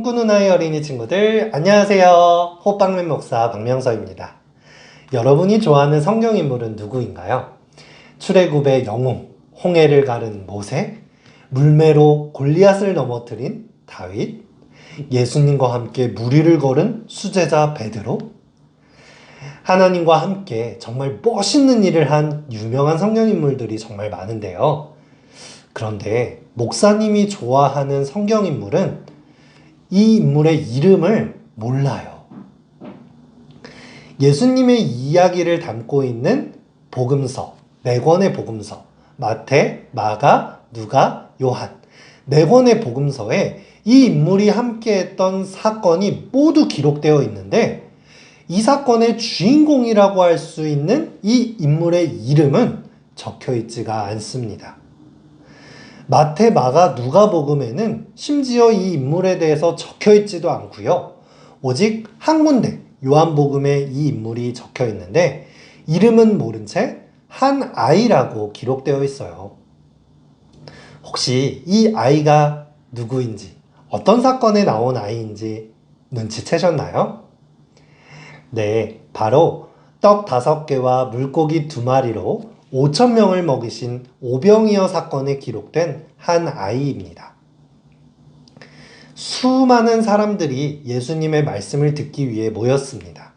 꿈꾸는 아이 어린이 친구들 안녕하세요. 호빵맨 목사 박명서입니다. 여러분이 좋아하는 성경 인물은 누구인가요? 출애굽의 영웅, 홍해를 가른 모세, 물매로 골리앗을 넘어뜨린 다윗, 예수님과 함께 물 위를 걸은 수제자 베드로, 하나님과 함께 정말 멋있는 일을 한 유명한 성경 인물들이 정말 많은데요. 그런데 목사님이 좋아하는 성경 인물은 이 인물의 이름을 몰라요. 예수님의 이야기를 담고 있는 복음서, 4권의 복음서, 마태, 마가, 누가, 요한, 4권의 복음서에 이 인물이 함께했던 사건이 모두 기록되어 있는데 이 사건의 주인공이라고 할 수 있는 이 인물의 이름은 적혀 있지가 않습니다. 마태, 마가, 누가복음에는 심지어 이 인물에 대해서 적혀 있지도 않고요. 오직 한 군데 요한복음에 이 인물이 적혀 있는데 이름은 모른 채 한 아이라고 기록되어 있어요. 혹시 이 아이가 누구인지, 어떤 사건에 나온 아이인지 눈치채셨나요? 네, 바로 떡 5개와 물고기 2마리로 5,000명을 먹이신 오병이어 사건에 기록된 한 아이입니다. 수많은 사람들이 예수님의 말씀을 듣기 위해 모였습니다.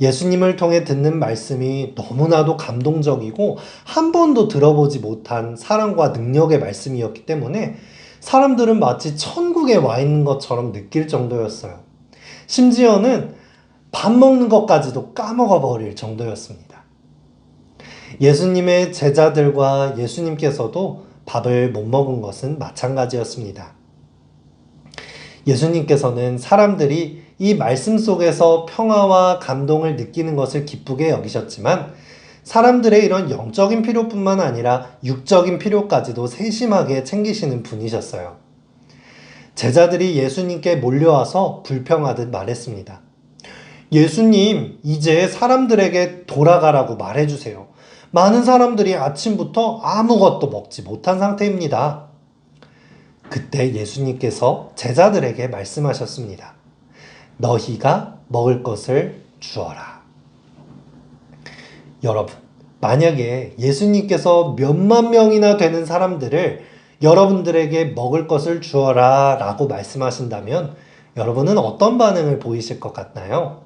예수님을 통해 듣는 말씀이 너무나도 감동적이고 한 번도 들어보지 못한 사랑과 능력의 말씀이었기 때문에 사람들은 마치 천국에 와 있는 것처럼 느낄 정도였어요. 심지어는 밥 먹는 것까지도 까먹어 버릴 정도였습니다. 예수님의 제자들과 예수님께서도 밥을 못 먹은 것은 마찬가지였습니다. 예수님께서는 사람들이 이 말씀 속에서 평화와 감동을 느끼는 것을 기쁘게 여기셨지만 사람들의 이런 영적인 필요뿐만 아니라 육적인 필요까지도 세심하게 챙기시는 분이셨어요. 제자들이 예수님께 몰려와서 불평하듯 말했습니다. 예수님, 이제 사람들에게 돌아가라고 말해주세요. 많은 사람들이 아침부터 아무것도 먹지 못한 상태입니다. 그때 예수님께서 제자들에게 말씀하셨습니다. 너희가 먹을 것을 주어라. 여러분, 만약에 예수님께서 몇만 명이나 되는 사람들을 여러분들에게 먹을 것을 주어라 라고 말씀하신다면 여러분은 어떤 반응을 보이실 것 같나요?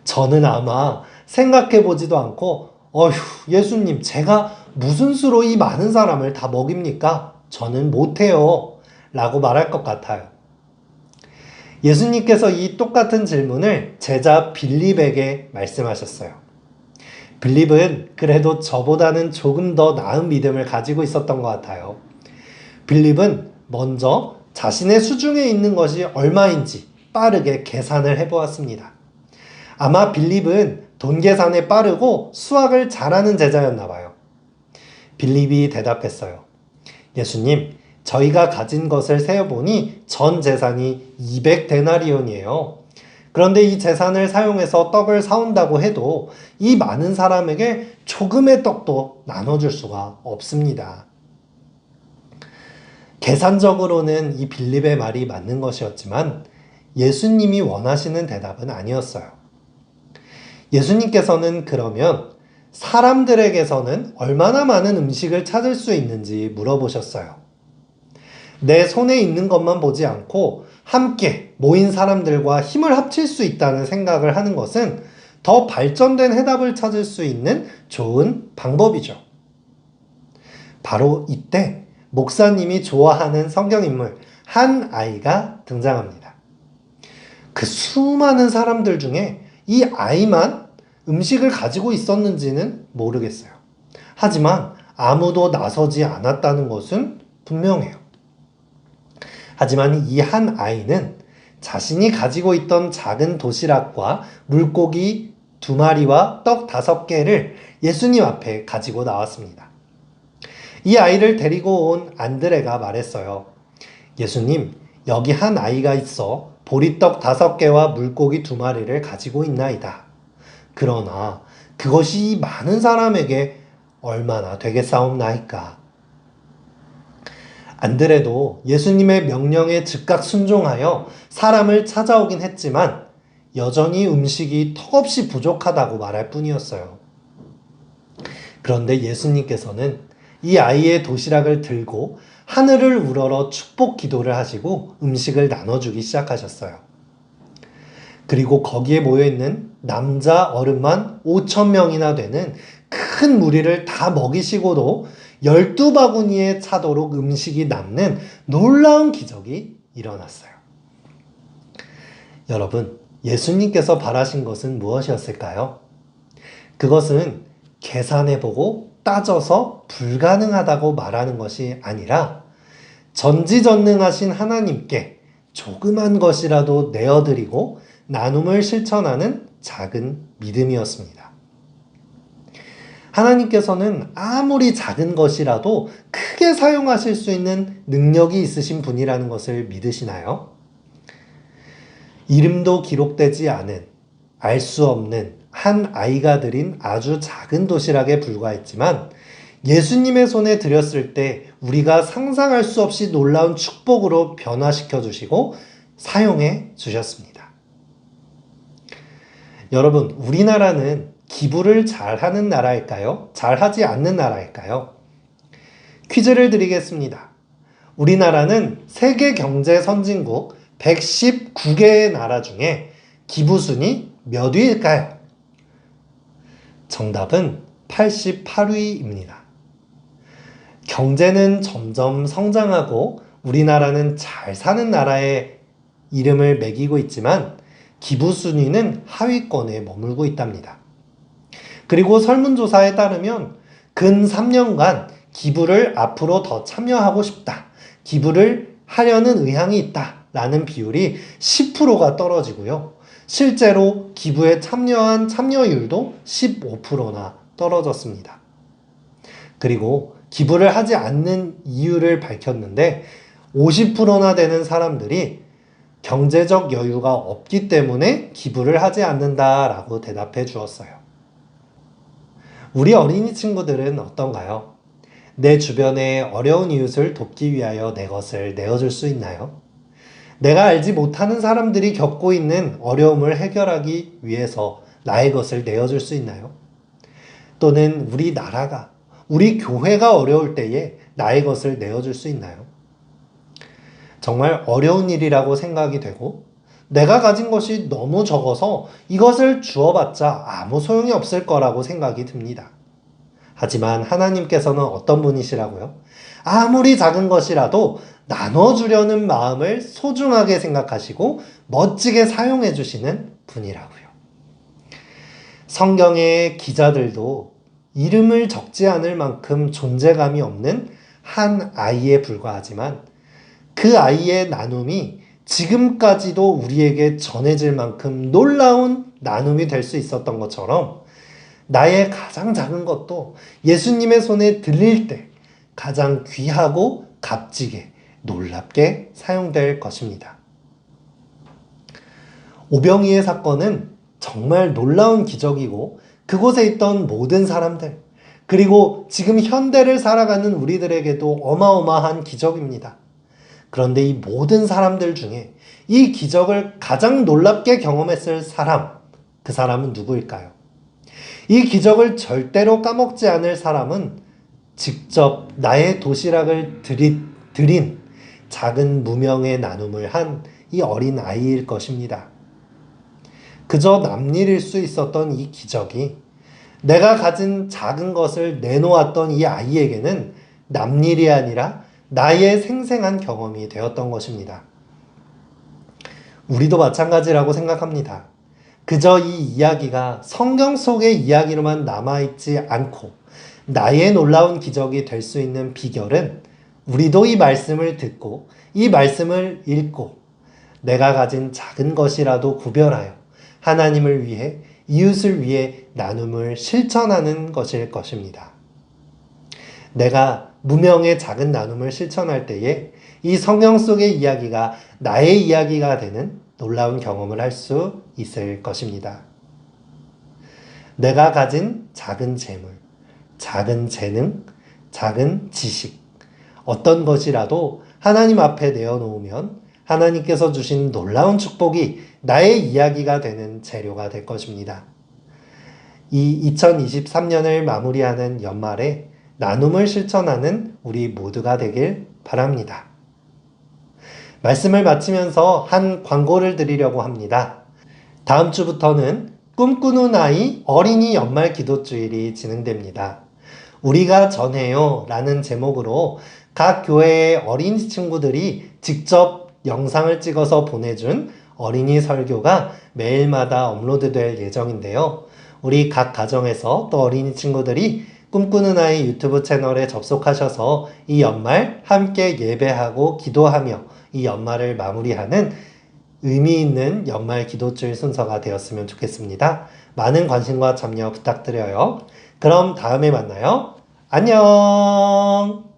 저는 아마 생각해 보지도 않고 어휴, 예수님, 제가 무슨 수로 이 많은 사람을 다 먹입니까? 저는 못해요. 라고 말할 것 같아요. 예수님께서 이 똑같은 질문을 제자 빌립에게 말씀하셨어요. 빌립은 그래도 저보다는 조금 더 나은 믿음을 가지고 있었던 것 같아요. 빌립은 먼저 자신의 수중에 있는 것이 얼마인지 빠르게 계산을 해보았습니다. 아마 빌립은 돈 계산에 빠르고 수학을 잘하는 제자였나 봐요. 빌립이 대답했어요. 예수님, 저희가 가진 것을 세어보니 전 재산이 200데나리온이에요. 그런데 이 재산을 사용해서 떡을 사온다고 해도 이 많은 사람에게 조금의 떡도 나눠줄 수가 없습니다. 계산적으로는 이 빌립의 말이 맞는 것이었지만 예수님이 원하시는 대답은 아니었어요. 예수님께서는 그러면 사람들에게서는 얼마나 많은 음식을 찾을 수 있는지 물어보셨어요. 내 손에 있는 것만 보지 않고 함께 모인 사람들과 힘을 합칠 수 있다는 생각을 하는 것은 더 발전된 해답을 찾을 수 있는 좋은 방법이죠. 바로 이때 목사님이 좋아하는 성경인물 한 아이가 등장합니다. 그 수많은 사람들 중에 이 아이만 음식을 가지고 있었는지는 모르겠어요. 하지만 아무도 나서지 않았다는 것은 분명해요. 하지만 이 한 아이는 자신이 가지고 있던 작은 도시락과 물고기 2마리와 떡 5개를 예수님 앞에 가지고 나왔습니다. 이 아이를 데리고 온 안드레가 말했어요. 예수님, 여기 한 아이가 있어 보리떡 5개와 물고기 2마리를 가지고 있나이다. 그러나 그것이 많은 사람에게 얼마나 되겠사옵나이까. 안드레도 예수님의 명령에 즉각 순종하여 사람을 찾아오긴 했지만 여전히 음식이 턱없이 부족하다고 말할 뿐이었어요. 그런데 예수님께서는 이 아이의 도시락을 들고 하늘을 우러러 축복 기도를 하시고 음식을 나눠주기 시작하셨어요. 그리고 거기에 모여있는 남자 어른만 5,000명이나 되는 큰 무리를 다 먹이시고도 12바구니에 차도록 음식이 남는 놀라운 기적이 일어났어요. 여러분, 예수님께서 바라신 것은 무엇이었을까요? 그것은 계산해보고 따져서 불가능하다고 말하는 것이 아니라 전지전능하신 하나님께 조그만 것이라도 내어드리고 나눔을 실천하는 작은 믿음이었습니다. 하나님께서는 아무리 작은 것이라도 크게 사용하실 수 있는 능력이 있으신 분이라는 것을 믿으시나요? 이름도 기록되지 않은, 알 수 없는 한 아이가 드린 아주 작은 도시락에 불과했지만 예수님의 손에 드렸을 때 우리가 상상할 수 없이 놀라운 축복으로 변화시켜 주시고 사용해 주셨습니다. 여러분, 우리나라는 기부를 잘하는 나라일까요? 잘하지 않는 나라일까요? 퀴즈를 드리겠습니다. 우리나라는 세계 경제 선진국 119개의 나라 중에 기부 순위 몇 위일까요? 정답은 88위입니다. 경제는 점점 성장하고 우리나라는 잘 사는 나라의 이름을 매기고 있지만 기부 순위는 하위권에 머물고 있답니다. 그리고 설문조사에 따르면 근 3년간 기부를 앞으로 더 참여하고 싶다, 기부를 하려는 의향이 있다 라는 비율이 10%가 떨어지고요. 실제로 기부에 참여한 참여율도 15%나 떨어졌습니다. 그리고 기부를 하지 않는 이유를 밝혔는데 50%나 되는 사람들이 경제적 여유가 없기 때문에 기부를 하지 않는다라고 대답해 주었어요. 우리 어린이 친구들은 어떤가요? 내 주변의 어려운 이웃을 돕기 위하여 내 것을 내어줄 수 있나요? 내가 알지 못하는 사람들이 겪고 있는 어려움을 해결하기 위해서 나의 것을 내어줄 수 있나요? 또는 우리 나라가, 우리 교회가 어려울 때에 나의 것을 내어줄 수 있나요? 정말 어려운 일이라고 생각이 되고 내가 가진 것이 너무 적어서 이것을 주어봤자 아무 소용이 없을 거라고 생각이 듭니다. 하지만 하나님께서는 어떤 분이시라고요? 아무리 작은 것이라도 나눠주려는 마음을 소중하게 생각하시고 멋지게 사용해 주시는 분이라고요. 성경의 기자들도 이름을 적지 않을 만큼 존재감이 없는 한 아이에 불과하지만 그 아이의 나눔이 지금까지도 우리에게 전해질 만큼 놀라운 나눔이 될 수 있었던 것처럼 나의 가장 작은 것도 예수님의 손에 들릴 때 가장 귀하고 값지게 놀랍게 사용될 것입니다. 오병이의 사건은 정말 놀라운 기적이고 그곳에 있던 모든 사람들, 그리고 지금 현대를 살아가는 우리들에게도 어마어마한 기적입니다. 그런데 이 모든 사람들 중에 이 기적을 가장 놀랍게 경험했을 사람, 그 사람은 누구일까요? 이 기적을 절대로 까먹지 않을 사람은 직접 나의 도시락을 드린 작은 무명의 나눔을 한 이 어린 아이일 것입니다. 그저 남일일 수 있었던 이 기적이 내가 가진 작은 것을 내놓았던 이 아이에게는 남일이 아니라 나의 생생한 경험이 되었던 것입니다. 우리도 마찬가지라고 생각합니다. 그저 이 이야기가 성경 속의 이야기로만 남아있지 않고 나의 놀라운 기적이 될 수 있는 비결은 우리도 이 말씀을 듣고 이 말씀을 읽고 내가 가진 작은 것이라도 구별하여 하나님을 위해, 이웃을 위해 나눔을 실천하는 것일 것입니다. 내가 무명의 작은 나눔을 실천할 때에 이 성경 속의 이야기가 나의 이야기가 되는 놀라운 경험을 할 수 있을 것입니다. 내가 가진 작은 재물, 작은 재능, 작은 지식, 어떤 것이라도 하나님 앞에 내어놓으면 하나님께서 주신 놀라운 축복이 나의 이야기가 되는 재료가 될 것입니다. 이 2023년을 마무리하는 연말에 나눔을 실천하는 우리 모두가 되길 바랍니다. 말씀을 마치면서 한 광고를 드리려고 합니다. 다음 주부터는 꿈꾸는 아이 어린이 연말 기도주일이 진행됩니다. 우리가 전해요 라는 제목으로 각 교회의 어린이 친구들이 직접 영상을 찍어서 보내준 어린이 설교가 매일마다 업로드될 예정인데요. 우리 각 가정에서 또 어린이 친구들이 꿈꾸는 아이 유튜브 채널에 접속하셔서 이 연말 함께 예배하고 기도하며 이 연말을 마무리하는 의미 있는 연말 기도주일 순서가 되었으면 좋겠습니다. 많은 관심과 참여 부탁드려요. 그럼 다음에 만나요. 안녕!